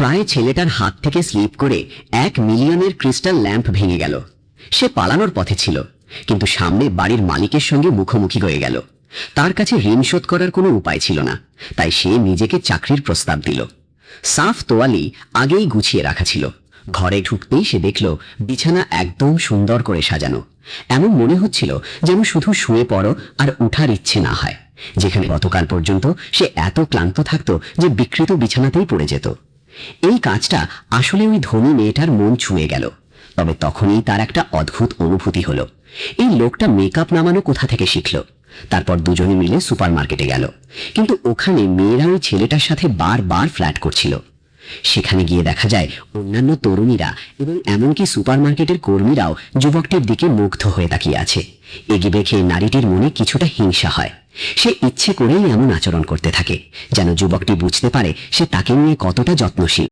প্রায় ছেলেটার হাত থেকে স্লিপ করে 1 মিলিয়নের ক্রিস্টাল ল্যাম্প ভেঙে গেল। সে পালানোর পথে ছিল, কিন্তু সামনে বাড়ির মালিকের সঙ্গে মুখোমুখি হয়ে গেল। তার কাছে ঋণ শোধ করার কোনো উপায় ছিল না, তাই সে নিজেকে চাকরির প্রস্তাব দিল। সাফ তোয়ালি আগেই গুছিয়ে রাখা ছিল। ঘরে ঢুকতেই সে দেখল বিছানা একদম সুন্দর করে সাজানো। এমন মনে হচ্ছিল যেন শুধু শুয়ে পড়ো আর উঠার ইচ্ছে না হয়, যেখানে গতকাল পর্যন্ত সে এত ক্লান্ত থাকতো যে বিকৃত বিছানাতেই পড়ে যেত। এই কাজটা আসলে ওই ধনী মেয়েটার মন ছুঁয়ে গেল। তবে তখনই তার একটা অদ্ভুত অনুভূতি হলো, এই লোকটা মেকআপ নামানো কোথা থেকে শিখল। তারপর দুজনে মিলে সুপারমার্কেটে গেল, কিন্তু ওখানে মেয়েরা ওই ছেলেটার সাথে বারবার ফ্ল্যাট করছিল। সেখানে গিয়ে দেখা যায় অন্যান্য তরুণীরা এবং এমনকি সুপারমার্কেটের কর্মীরাও যুবকটির দিকে মুগ্ধ হয়ে তাকিয়ে আছে। এগিয়ে খেয়ে নারীটির মনে কিছুটা হিংসা হয়। সে ইচ্ছে করেই এমন আচরণ করতে থাকে, যেন যুবকটি বুঝতে পারে সে তাকে নিয়ে কতটা যত্নশীল।